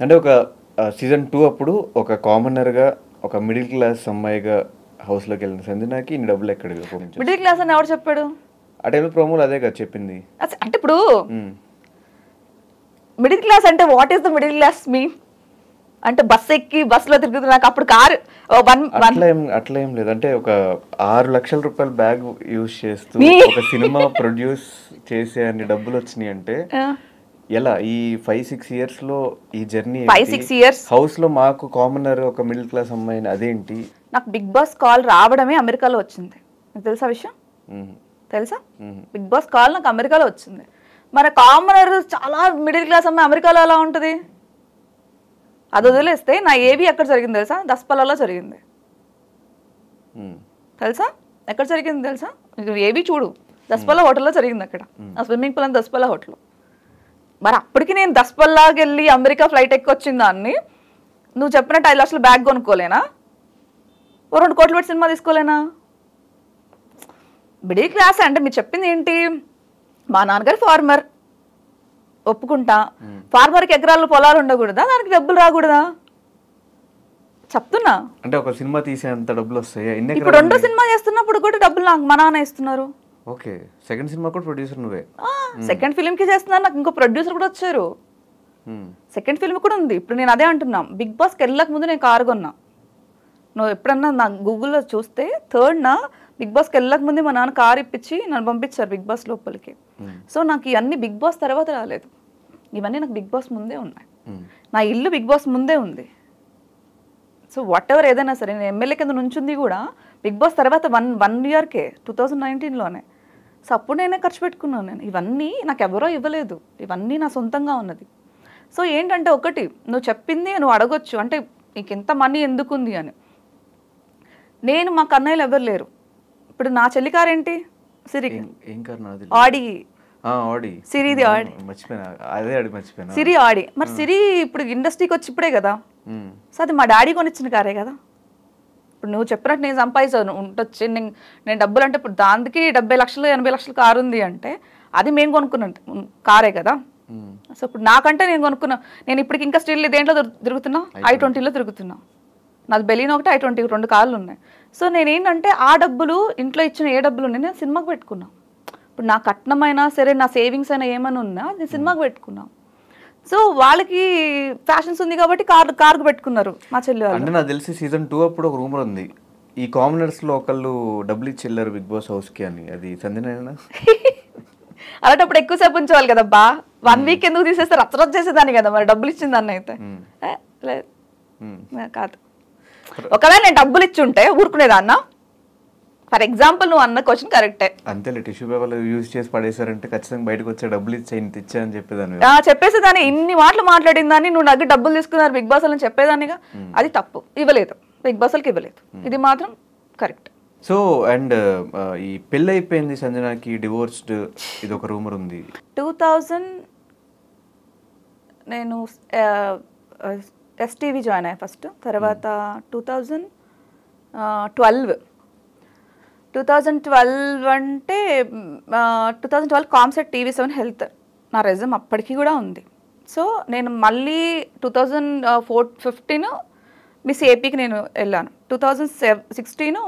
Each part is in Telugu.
అంటే ఒక సీజన్ 2 అప్పుడు ఒక కామనర్గా ఒక మిడిల్ క్లాస్ అమ్మాయిగా హౌస్లోకి వెళ్ళిన సంజనాకి ఇన్ని డబ్బులు ఎక్కడ మిడిల్ క్లాస్ అని ఎవరు చెప్పాడు? ఆ టైంలో ప్రోమోలు అదే కదా చెప్పింది. అంటే ఇప్పుడు మిడిల్ క్లాస్ అంటే what is the middle class mean? అంటే బస్ ఎక్కి బస్సులో తిరుగుతున్నా అప్పుడు కారు అట్లా ఏం లేదు. అంటే ఒక 6 లక్షల రూపాయల బ్యాగ్ యూజ్ చేస్తూ ఒక సినిమా ప్రొడ్యూస్ చేసే అన్ని డబ్బులు వచ్చినాయి అంటే ఎలా ఈ 5-6 ఇయర్స్ లో ఈ జర్నీ 5-6 ఇయర్స్ హౌస్ లో మాకు కామనర్ ఒక మిడిల్ క్లాస్ అమ్మాయిని అదేంటి? నాకు బిగ్ బాస్ కాల్ రావడమే అమెరికాలో వచ్చింది. నీకు తెలుసా విషయం? తెలుసా? బిగ్ బాస్ కాల్ నాకు అమెరికాలో వచ్చింది. మరి కామనర్ చాలా మిడిల్ క్లాస్ అమ్మాయి అమెరికాలో ఎలా ఉంటుంది? అది వదిలేస్తే నా ఏబీ ఎక్కడ జరిగింది తెలుసా? దస్పల్లాలో జరిగింది. తెలుసా ఎక్కడ జరిగింది తెలుసా? ఏబీ చూడు, దస్పల్లా హోటల్లో జరిగింది. అక్కడ ఆ స్విమ్మింగ్ పూల్ అని దస్పల్లా హోటల్. మరి అప్పటికి నేను దస్పల్లాకి వెళ్ళి అమెరికా ఫ్లైట్ ఎక్కి వచ్చిన దాన్ని నువ్వు చెప్పినట్టు 5 లక్షల బ్యాగ్ కొనుక్కోలేనా? 2 కోట్లు పెట్టి సినిమా తీసుకోలేనా? మిడిల్ క్లాస్ అంటే మీరు చెప్పింది ఏంటి? మా నాన్నగారు ఫార్మర్, ఒప్పుకుంటా. ఫార్మర్కి ఎకరాలు పొలాలు ఉండకూడదా? దానికి డబ్బులు రాకూడదా? చెప్తున్నా. అంటే ఒక సినిమా తీసేంత డబ్బులు వస్తాయి. ఇప్పుడు 2వ సినిమా చేస్తున్నప్పుడు కూడా డబ్బులు నాకు మా నాన్న ఇస్తున్నారు. ఓకే, సెకండ్ సినిమా కూడా ప్రొడ్యూసర్ నువ్వే. సెకండ్ ఫిల్మ్ కి చేస్తున్నారు. నాకు ఇంకో ప్రొడ్యూసర్ కూడా వచ్చారు. సెకండ్ ఫిల్మ్ కూడా ఉంది. ఇప్పుడు నేను అదే అంటున్నా, బిగ్ బాస్కి వెళ్ళక ముందు నేను కారు కొన్నా. నువ్వు ఎప్పుడన్నా నా గూగుల్లో చూస్తే 3rd బిగ్ బాస్కి వెళ్ళక ముందే మా నాన్న కారు ఇప్పించి నన్ను పంపించారు బిగ్ బాస్ లోపలికి. సో నాకు ఇవన్నీ బిగ్ బాస్ తర్వాత రాలేదు. ఇవన్నీ నాకు బిగ్ బాస్ ముందే ఉన్నాయి. నా ఇల్లు బిగ్ బాస్ ముందే ఉంది. సో వాట్ ఎవర్ ఏదైనా సరే, నేను ఎమ్మెల్యే కింద నుంచింది కూడా బిగ్ బాస్ తర్వాత వన్ ఇయర్కే 2019లోనే. సో అప్పుడు నేనే ఖర్చు పెట్టుకున్నాను. నేను ఇవన్నీ నాకు ఎవరో ఇవ్వలేదు, ఇవన్నీ నా సొంతంగా ఉన్నది. సో ఏంటంటే ఒకటి నువ్వు చెప్పింది నువ్వు అడగొచ్చు, అంటే నీకు ఇంత మనీ ఎందుకు ఉంది అని. నేను మా కన్నయ్యలు ఎవరు లేరు. ఇప్పుడు నా చెల్లి కారు ఏంటి? సిరి. ఆడి. సిరిది ఆడి. సిరి ఆడి. మరి సిరి ఇప్పుడు ఇండస్ట్రీకి వచ్చి ఇప్పుడే కదా. సో అది మా డాడీ కొనిచ్చిన కారే కదా. ఇప్పుడు నువ్వు చెప్పినట్టు నేను సంపాదించాను ఉండొచ్చు. నేను డబ్బులు అంటే ఇప్పుడు దానికి 70 లక్షలు 80 లక్షలు కారు ఉంది అంటే అది మేము కొనుక్కున్న కారే కదా. సో ఇప్పుడు నాకంటే నేను కొనుక్కున్నా. నేను ఇప్పటికి ఇంకా స్టిల్ దేంట్లో తిరుగుతున్నా? I20లో తిరుగుతున్నా. నాది బెలీనో ఒకటి, I20 2 కార్లు ఉన్నాయి. సో నేనేంటంటే ఆ డబ్బులు ఇంట్లో ఇచ్చిన ఏ డబ్బులు ఉన్నాయి నేను సినిమాకి పెట్టుకున్నా. ఇప్పుడు నా కట్నమైనా సరే, నా సేవింగ్స్ అయినా ఏమైనా ఉన్నా నేను సినిమాకి పెట్టుకున్నా. సో వాళ్ళకి ఫ్యాషన్స్ ఉంది కాబట్టి కార్కు పెట్టుకున్నారు మా చెల్లి వాళ్ళు. అంటే నాకు తెలిసి సీజన్ 2 అప్పుడు ఒక రూమర్ ఉంది, ఈ కామనర్స్ లో ఒకళ్ళు డబ్బులు ఇచ్చి వెళ్ళారు బిగ్ బాస్ హౌస్ కి అని. అది సంజనేనా? అలాంటప్పుడు ఎక్కువసేపు ఉంచేవాళ్ళు కదా బా. 1 వీక్ ఎందుకు తీసేస్తే రచ్చరచ్చ చేసేదాన్ని కదా మరి డబ్బులు ఇచ్చిన దాన్ని అయితే. లేదు కాదు. ఒకవేళ నేను డబ్బులు ఇచ్చి ఉంటే ఊరుకునేదాన్నా? ఫర్ ఎగ్జాంపుల్ నువ్వు అన్న క్వశ్చన్ కరెక్టే. అంతేలే, టిష్యూ పేపర్లు యూజ్ చేసి పడేసారంటే ఖచ్చితంగా బయటకు వచ్చే డబ్బులు ఇచ్చా ఇంత ఇచ్చా అని చెప్పేదాన్ని. చెప్పేసేదాన్ని. ఇన్ని మాటలు మాట్లాడిన దాన్ని నువ్వు నాకు డబ్బులు తీసుకున్నారు బిగ్ బాస్ అని చెప్పేదానిగా. అది తప్పు. ఇవ్వలేదు, బిగ్ బాస్ వాళ్ళకి ఇవ్వలేదు. ఇది మాత్రం కరెక్ట్. సో అండ్ ఈ పెళ్ళి అయిపోయింది సంజనాకి, డివోర్స్డ్, ఇది ఒక రూమర్ ఉంది. 2000 నేను STV జాయిన్ అయ్యా ఫస్ట్. తర్వాత 2012 అంటే 2012 కామ్సెట్ TV7 హెల్త్ నా రెజ్యూమ్ అప్పటికి కూడా ఉంది. సో నేను మళ్ళీ 2015 మిస్ ఏపీకి నేను వెళ్ళాను. 2016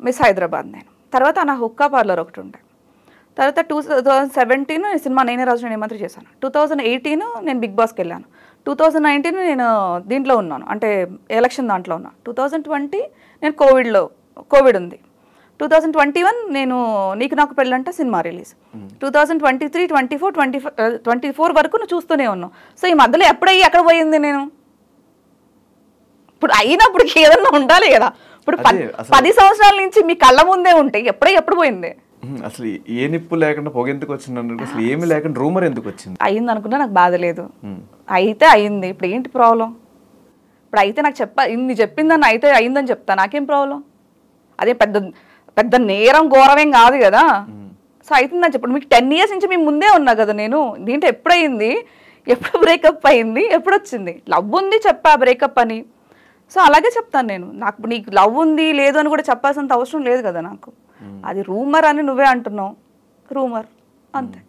మిస్ హైదరాబాద్ నేను. తర్వాత నా హుక్కా పార్లర్ ఒకటి ఉండే. తర్వాత 2017 సినిమా నేనే రాజు నేను ఏమాత్రం చేశాను. 2018 నేను బిగ్ బాస్కి వెళ్ళాను. 2019 నేను దీంట్లో ఉన్నాను, అంటే ఎలక్షన్ దాంట్లో ఉన్నా. 2020 నేను కోవిడ్ ఉంది. 2021 నేను నీకు నాకు పెళ్ళంటే సినిమా రిలీజ్. 2023, 24 వరకు నువ్వు చూస్తూనే ఉన్నావు. సో ఈ మధ్యలో ఎప్పుడయ్యి ఎక్కడ పోయింది నేను? ఇప్పుడు అయినప్పుడు ఏదన్నా ఉండాలి కదా. ఇప్పుడు 10 సంవత్సరాల నుంచి మీ కళ్ళ ముందే ఉంటే ఎప్పుడు పోయింది? అసలు ఏ నిప్పు లేకుండా పొగ ఎందుకు వచ్చింది? అసలు ఏమి లేకుండా రూమర్ ఎందుకు వచ్చింది? అయింది అనుకున్నా నాకు బాధ లేదు. అయితే అయింది, ఇప్పుడు ఏంటి ప్రాబ్లం? ఇప్పుడు అయితే నాకు ఇన్ని చెప్పిందని అయితే అయిందని చెప్తా, నాకేం ప్రాబ్లం? అదే పెద్ద నేరం ఘోరమేం కాదు కదా. సో అవుతుందని చెప్పండి. మీకు 10 years నుంచి మేము ముందే ఉన్నా కదా. నేను దీంట్లో ఎప్పుడయింది, ఎప్పుడు బ్రేకప్ అయింది, ఎప్పుడు వచ్చింది? లవ్ ఉంది చెప్పా బ్రేకప్ అని. సో అలాగే చెప్తాను నేను. నీకు లవ్ ఉంది లేదు అని కూడా చెప్పాల్సినంత అవసరం లేదు కదా నాకు. అది రూమర్ అని నువ్వే అంటున్నావు, రూమర్ అంతే.